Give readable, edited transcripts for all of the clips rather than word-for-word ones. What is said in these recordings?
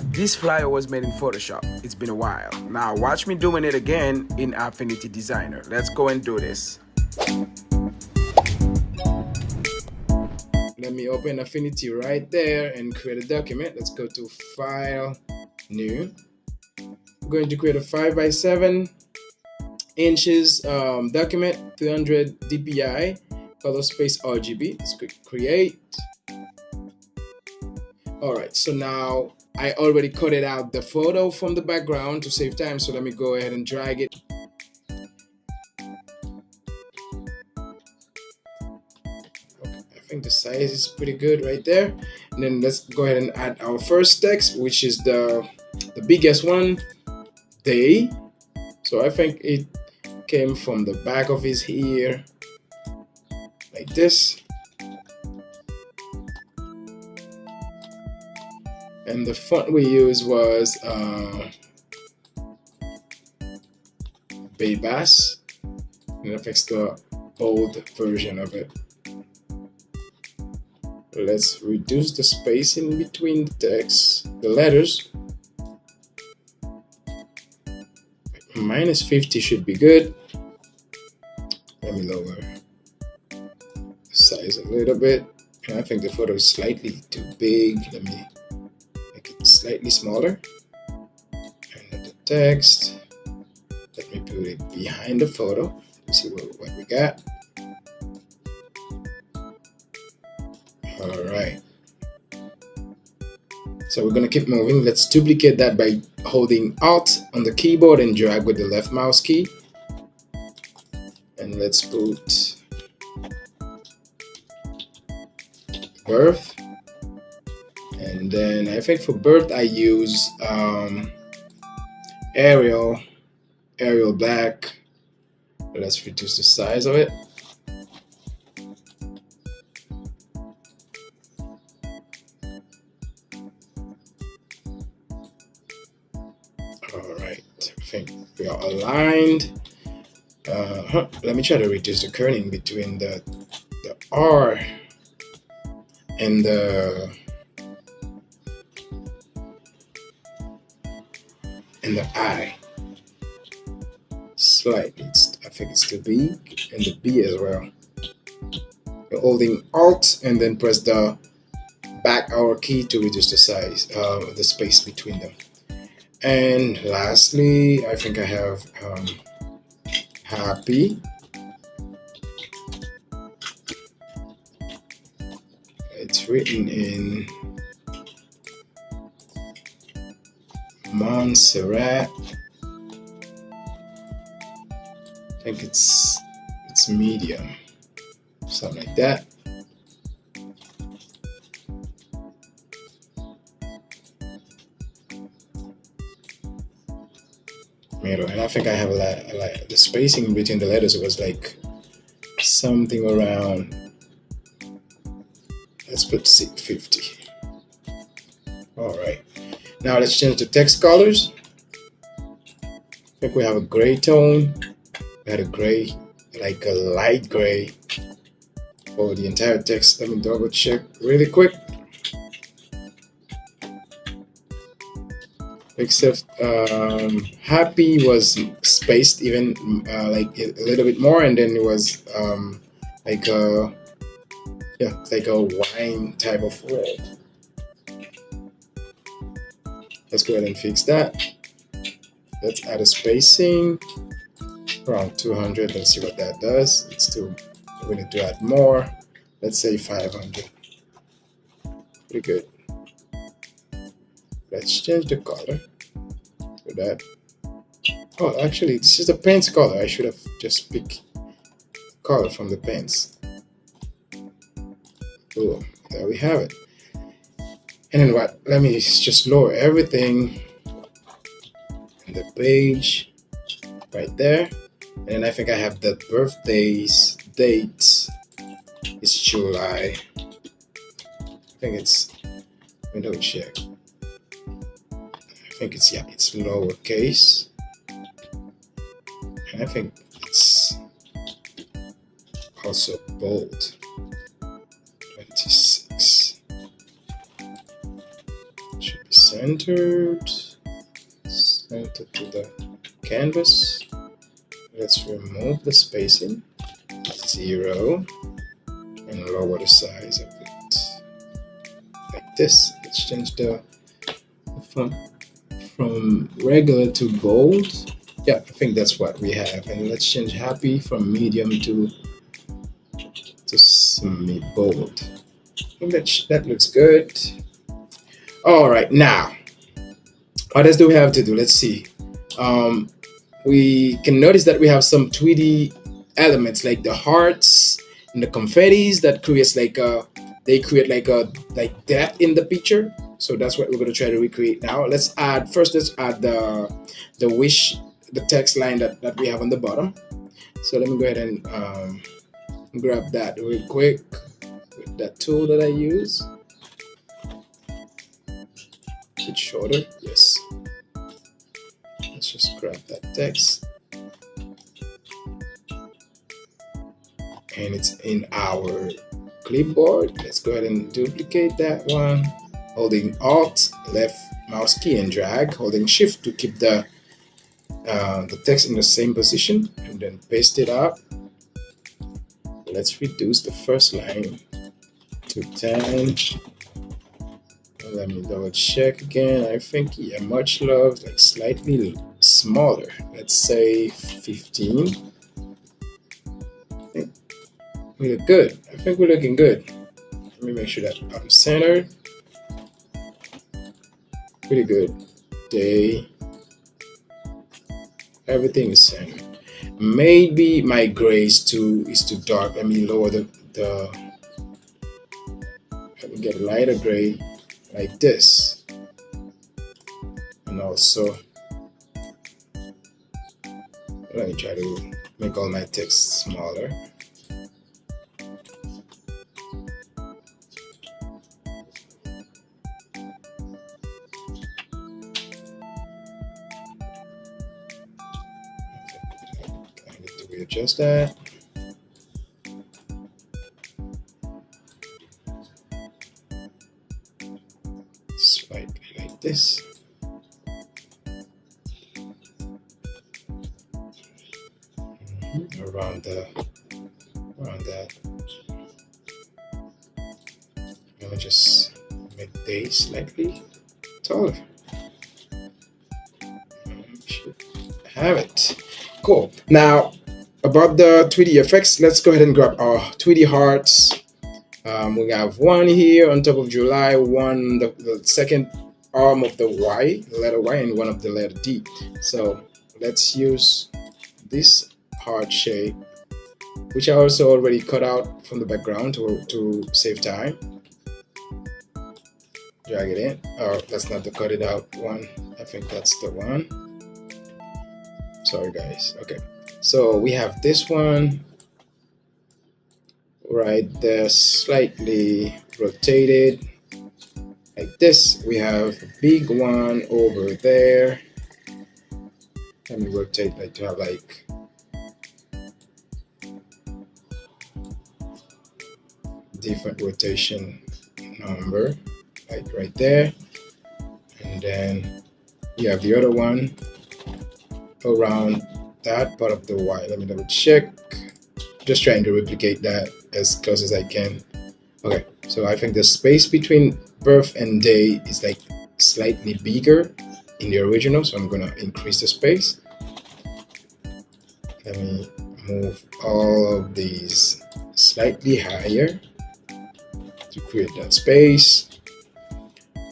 This flyer was made in Photoshop. It's been a while. Now watch me doing it again in Affinity Designer. Let's go and do this. Let me open Affinity right there and create a document. Let's go to File, New. I'm going to create a 5 by 7 inches document, 300 dpi, color space RGB. Let's click Create. Alright, so now I already cutted out the photo from the background to save time, so let me go ahead and drag it. Okay, I think the size is pretty good right there. And then let's go ahead and add our first text, which is the biggest one, day. So I think it came from the back of his ear, like this. And the font we used was Bass, and I fixed the old version of it. Let's reduce the space in between the text, the letters. -50 should be good. Let me lower the size a little bit. And I think the photo is slightly too big. Let me make it slightly smaller. And the text, let me put it behind the photo. Let's see what we got. All right. So we're gonna keep moving. Let's duplicate that by holding Alt on the keyboard and drag with the left mouse key. And let's put birth. And then I think for birth I use Arial black. Let's reduce the size of it. All right, I think we are aligned. Let me try to reduce the kerning between the R and the I. Slightly, I think it's too big, and the B as well. You're holding Alt and then press the back arrow key to reduce the size, the space between them. And lastly, I think I have happy. It's written in Montserrat. I think it's medium, something like that. Middle, and I think I have like the spacing between the letters was like something around. Let's put 50. All right. Now let's change the text colors. I think we have a gray tone. We had a gray, like a light gray for the entire text. Let me double check really quick. Except happy was spaced even like a little bit more, and then it was like a wine type of red. Let's go ahead and fix that. Let's add a spacing around 200. Let's see what that does. It's still, we need to add more. Let's say 500. Pretty good. Let's change the color to that. Oh, actually, this is the paint's color. I should have just picked color from the paints. Cool. There we have it. And then what? Let me just lower everything in the page right there. And I think I have the birthdays dates. It's July. I think it's, let me double check. I think it's, yeah, it's lowercase. And I think it's also bold. 26. Should be centered, center to the canvas. Let's remove the spacing, 0, and lower the size of it like this. Let's change the font from regular to bold. Yeah, I think that's what we have. And let's change happy from medium to semi bold. I think that looks good. All right, now what else do we have to do? Let's see. Um, we can notice that we have some 2D elements like the hearts and the confettis that creates like they create like a like depth in the picture. So that's what we're going to try to recreate now. Let's add the wish, the text line that we have on the bottom. So let me go ahead and grab that real quick with that tool that I use. It's shorter, yes. Let's just grab that text. And it's in our clipboard. Let's go ahead and duplicate that one. Holding Alt, left mouse key and drag. Holding Shift to keep the text in the same position, and then paste it up. Let's reduce the first line to 10. Let me double check again. I think, yeah, much love, like slightly smaller. Let's say 15. We look good. I think we're looking good. Let me make sure that I'm centered. Pretty good. Day. Everything is centered. Maybe my gray is too dark. Let me lower the let me get a lighter gray like this. And also let me try to make all my text smaller. Readjust that. Slightly like this. Around that. Let me just make day slightly taller. Should have it. Cool. Now, about the 2D effects, let's go ahead and grab our 2D hearts. We have one here on top of July, one the second arm of the Y, the letter Y, and one of the letter D. So let's use this heart shape, which I also already cut out from the background to save time. Drag it in. Oh, that's not the cut it out one. I think that's the one. Sorry guys. Okay. So we have this one right there, slightly rotated like this. We have a big one over there. Let me rotate like to have like different rotation number, like right there. And then you have the other one around that part of the Y. Let me double check. Just trying to replicate that as close as I can. Okay, so I think the space between birth and day is like slightly bigger in the original, so I'm gonna increase the space. Let me move all of these slightly higher to create that space.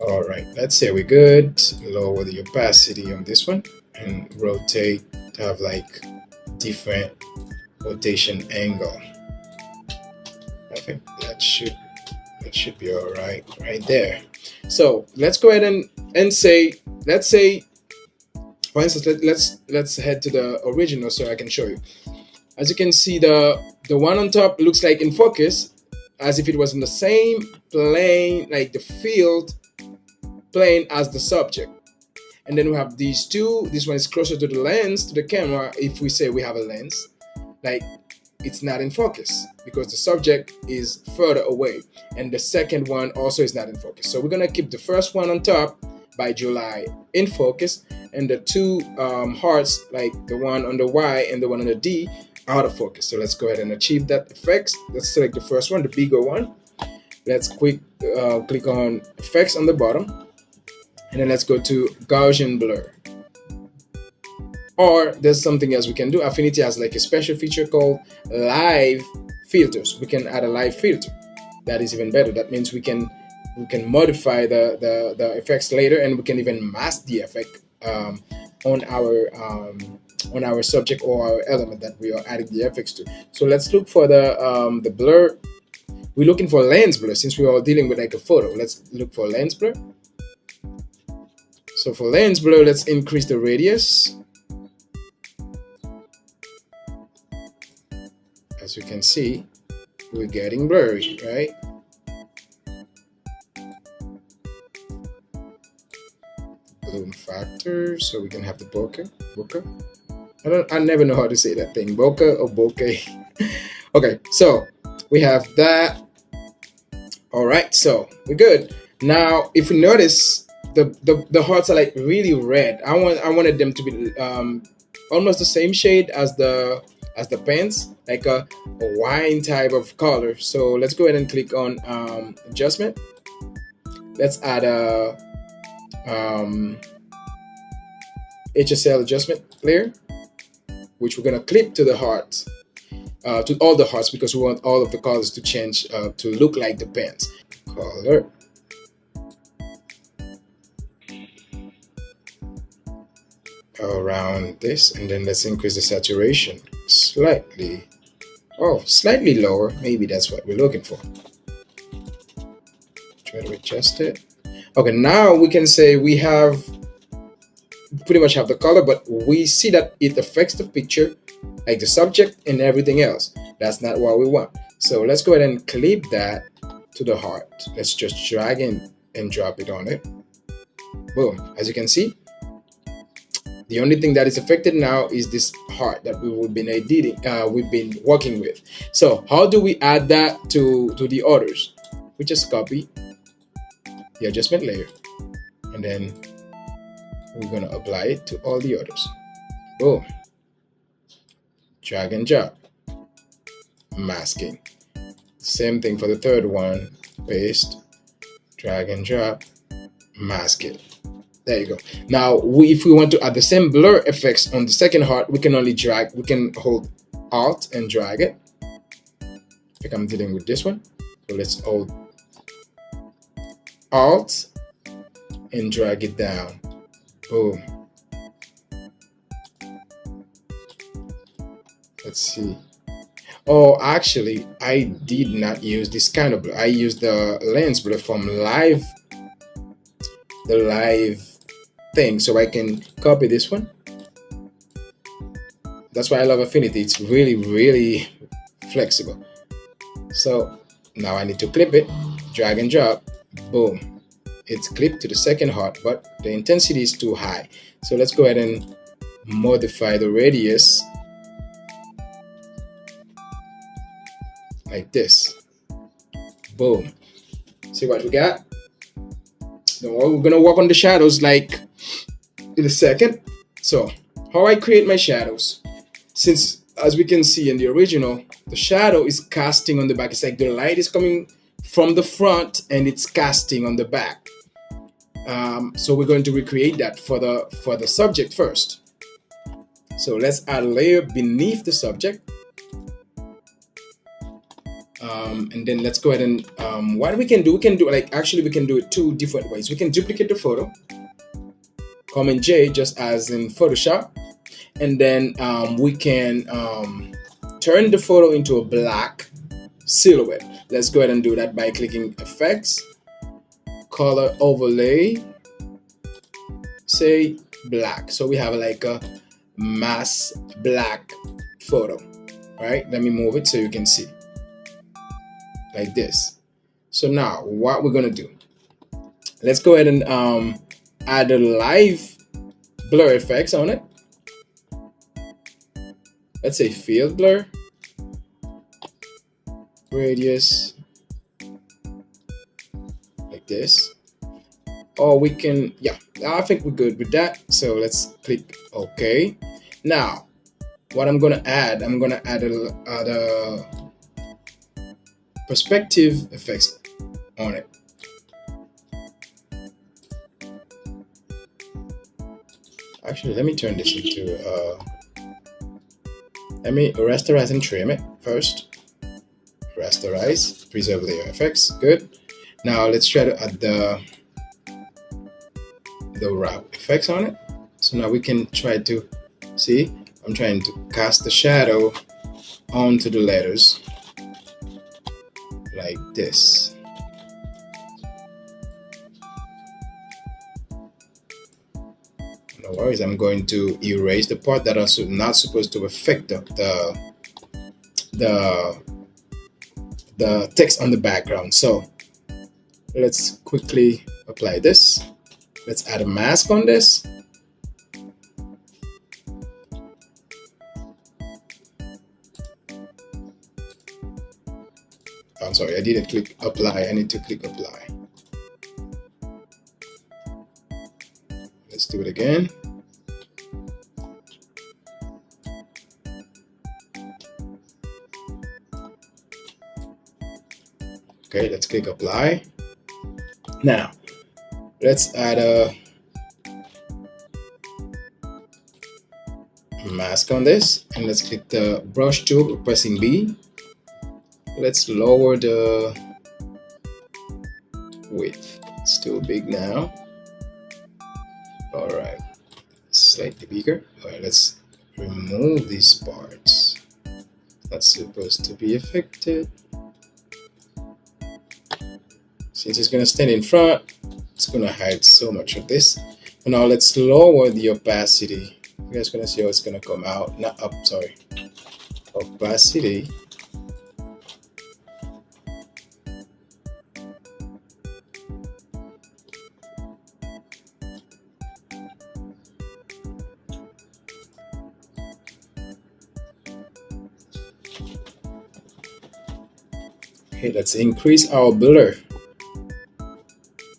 All right, let's say we're good. Lower the opacity on this one and rotate to have like different rotation angle. I think that should be all right there. So let's go ahead and say, let's say, for instance, let's head to the original so I can show you. As you can see, the one on top looks like in focus, as if it was in the same plane, like the field plane as the subject. And then we have these two. This one is closer to the lens, to the camera. If we say we have a lens, like it's not in focus because the subject is further away. And the second one also is not in focus. So we're gonna keep the first one on top, by July in focus, and the two hearts, like the one on the Y and the one on the D, out of focus. So let's go ahead and achieve that effects. Let's select the first one, the bigger one. Let's click on effects on the bottom, and then let's go to Gaussian blur. Or there's something else we can do. Affinity has like a special feature called live filters. We can add a live filter. That is even better. That means we can modify the effects later, and we can even mask the effect on our subject or our element that we are adding the effects to. So let's look for the blur. We're looking for lens blur since we are dealing with like a photo. Let's look for lens blur. So for lens blur, let's increase the radius. As you can see, we're getting blurry, right? Bloom factor, so we can have the bokeh. I never know how to say that thing, bokeh or bokeh. Okay, so we have that. All right, so we're good. Now, if you notice, the hearts are like really red. I wanted them to be almost the same shade as the pants, like a wine type of color. So let's go ahead and click on adjustment. Let's add a HSL adjustment layer, which we're gonna clip to the hearts, to all the hearts, because we want all of the colors to change to look like the pants color. Around this, and then let's increase the saturation slightly. Oh, slightly lower. Maybe that's what we're looking for. Try to adjust it. Okay, now we can say we have pretty much have the color, but we see that it affects the picture, like the subject and everything else. That's not what we want. So let's go ahead and clip that to the heart. Let's just drag in and drop it on it. Boom. As you can see, the only thing that is affected now is this heart that we've been editing, we've been working with. So how do we add that to the others? We just copy the adjustment layer, and then we're gonna apply it to all the others. Boom. Drag and drop. Masking. Same thing for the third one. Paste. Drag and drop. Mask it. There you go. Now, if we want to add the same blur effects on the second heart, we can only drag. We can hold Alt and drag it. I think I'm dealing with this one. So let's hold Alt and drag it down. Boom. Let's see. Oh, actually, I did not use this kind of blur. I used the lens blur from the live thing. So I can copy this one. That's why I love Affinity. It's really, really flexible. So now I need to clip it, drag and drop, boom. It's clipped to the second heart, but the intensity is too high. So let's go ahead and modify the radius like this. Boom. See what we got? Now we're gonna work on the shadows like in a second. So how I create my shadows, since as we can see in the original, the shadow is casting on the back. It's like the light is coming from the front and it's casting on the back. So we're going to recreate that for the subject first. So let's add a layer beneath the subject. And then let's go ahead and what we can do like, actually we can do it two different ways. We can duplicate the photo, Command J, just as in Photoshop, and then we can turn the photo into a black silhouette. Let's go ahead and do that by clicking Effects, Color Overlay, say black. So we have like a mass black photo. All right, let me move it so you can see. Like this. So now what we're gonna do, let's go ahead and add a live blur effects on it. Let's say field blur, radius like this, or we can, yeah, I think we're good with that. So let's click OK. Now what I'm gonna add, add a perspective effects on it. Actually, let me turn this into let me rasterize and trim it first. Rasterize, preserve layer effects, good. Now let's try to add the wrap effects on it. So now we can try to see, I'm trying to cast the shadow onto the letters like this. No worries, I'm going to erase the part that are not supposed to affect the text on the background. So let's quickly apply this. Let's add a mask on this. I'm sorry, I didn't click apply. I need to click apply. Let's do it again. Okay, let's click apply. Now, let's add a mask on this, and let's click the brush tool, pressing B. Let's lower the width. It's too big now. All right, slightly bigger. All right, let's remove these parts. That's supposed to be affected. Since it's gonna stand in front, it's gonna hide so much of this. And now let's lower the opacity. You guys gonna see how it's gonna come out. Not up, sorry. Opacity. Okay, let's increase our blur.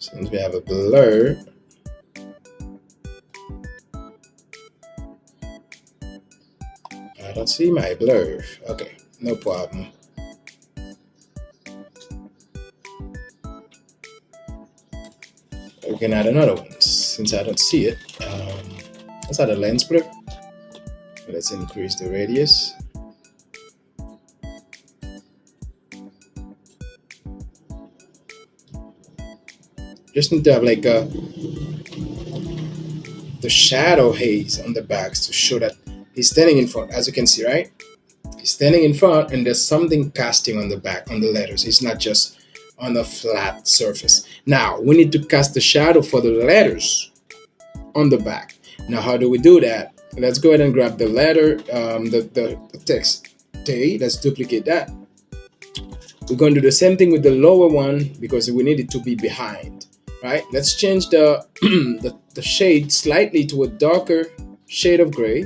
Since we have a blur, I don't see my blur. Okay, no problem. We can add another one since I don't see it. Let's add a lens blur. Let's increase the radius. Just need to have like the shadow haze on the backs to show that he's standing in front, as you can see, right? He's standing in front and there's something casting on the back, on the letters. It's not just on a flat surface. Now, we need to cast the shadow for the letters on the back. Now, how do we do that? Let's go ahead and grab the letter, the text. Okay, let's duplicate that. We're going to do the same thing with the lower one because we need it to be behind. Right, let's change the the shade slightly to a darker shade of gray,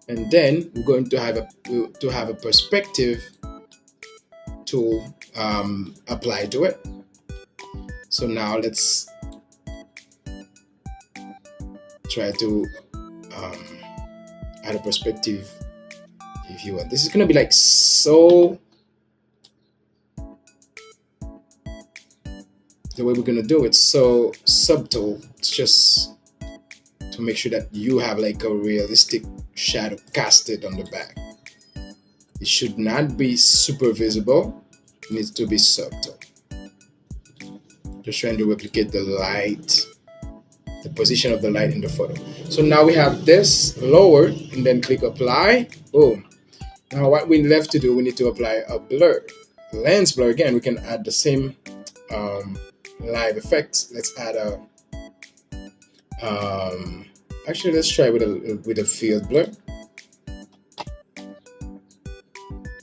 and then we're going to have a perspective tool apply to it. So now let's try to add a perspective if you want. This is gonna be like so. The way we're gonna do it so subtle. It's just to make sure that you have like a realistic shadow casted on the back. It should not be super visible. It needs to be subtle. Just trying to replicate the light, the position of the light in the photo. So now we have this lowered, and then click apply. Boom. Now what we left to do, we need to apply a blur. Lens blur again. We can add the same live effects. Let's add a actually let's try with a field blur.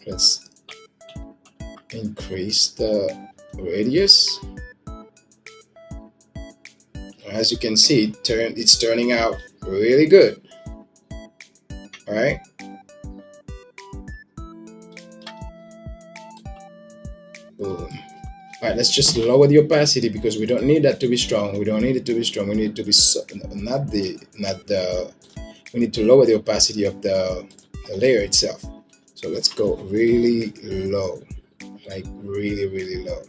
Let's increase the radius. As you can see, it's turning out really good. All right. Boom. All right, let's just lower the opacity because we don't need that to be strong. We don't need it to be strong. We need it to be not the. We need to lower the opacity of the layer itself. So let's go really low, like really really low,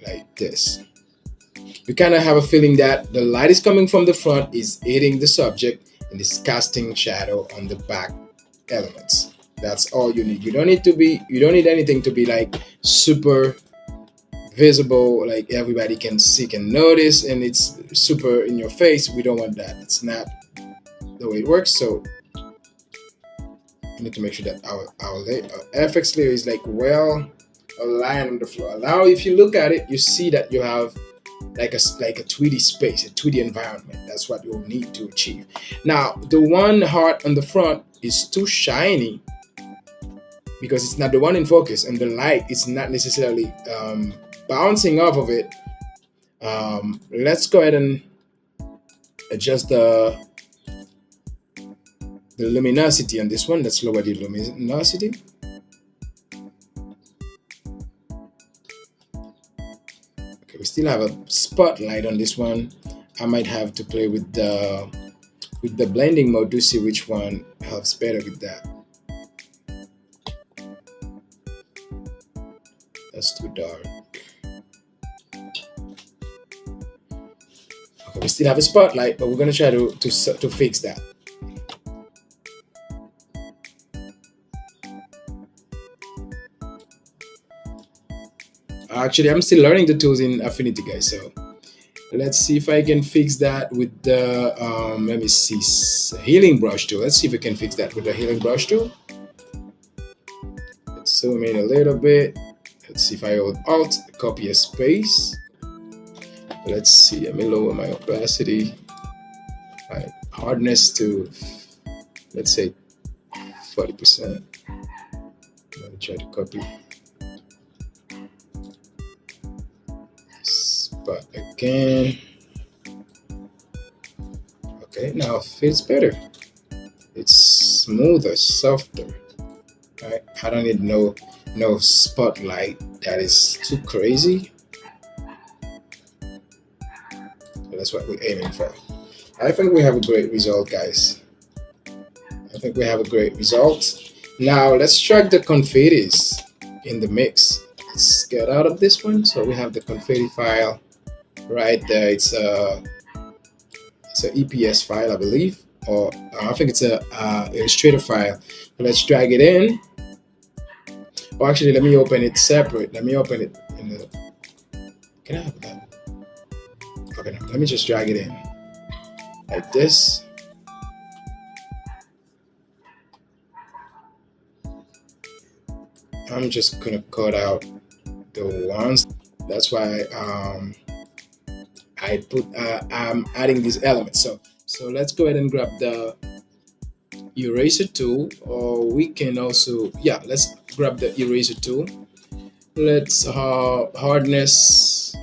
like this. You kind of have a feeling that the light is coming from the front, is hitting the subject, and is casting shadow on the back elements. That's all you need. You don't need anything to be like super visible, like everybody can see, can notice, and it's super in your face. We don't want that. It's not the way it works. So we need to make sure that our FX layer is like well aligned on the floor. Now, if you look at it, you see that you have like a 2D space, a 2D environment. That's what you'll need to achieve. Now, the one heart on the front is too shiny because it's not the one in focus, and the light is not necessarily bouncing off of it. Let's go ahead and adjust the luminosity on this one. Let's lower the luminosity. Okay, we still have a spotlight on this one. I might have to play with the blending mode to see which one helps better with that. That's too dark. Okay, we still have a spotlight, but we're gonna try to fix that. Actually, I'm still learning the tools in Affinity, guys. So let's see if I can fix that with the let me see, healing brush tool. Let's see if we can fix that with the healing brush tool. Let's zoom in a little bit. Let's see if I hold Alt, copy a space. Let's see. Let me lower my opacity, my hardness to, let's say, 40%. Let me try to copy. But again, okay, now it feels better. It's smoother, softer. Right? I don't need no spotlight that is too crazy. So that's what we're aiming for. I think we have a great result, guys. I think we have a great result. Now let's track the confettis in the mix. Let's get out of this one. So we have the confetti file right there. It's an EPS file, I believe, or I think it's a Illustrator file. Let's drag it in. Or actually, let me open it separate. Let me open it in the. Can I have that? Okay, now let me just drag it in like this. I'm just gonna cut out the ones. That's why I'm adding these elements. So let's go ahead and grab the eraser tool, or we can also, yeah, let's grab the eraser tool. Let's hardness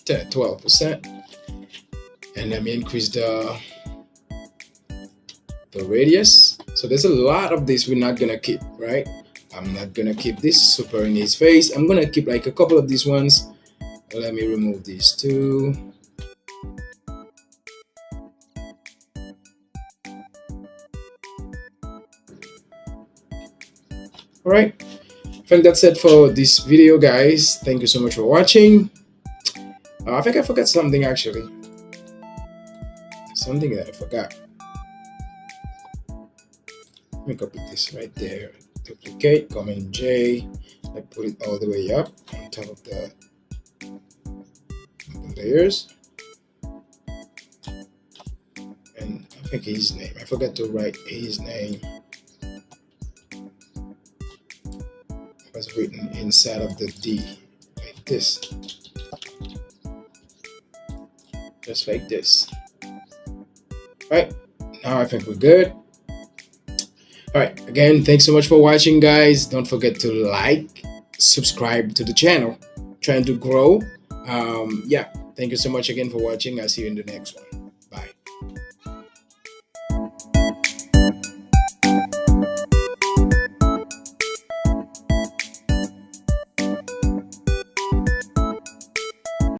12%, and let me increase the radius. So there's a lot of this we're not gonna keep, right? I'm not gonna keep this super in his face. I'm gonna keep like a couple of these ones. Let me remove these two. All right, I think that's it for this video, guys. Thank you so much for watching. I think I forgot something, actually. Something that I forgot. Let me copy this right there. Duplicate, Command J. I put it all the way up on top of the layers. And I think his name. I forgot to write his name. It was written inside of the D, like this. Just like this. Right, now I think we're good. All right, again, thanks so much for watching, guys. Don't forget to like, subscribe to the channel. Trying to grow. Yeah, thank you so much again for watching. I'll see you in the next one.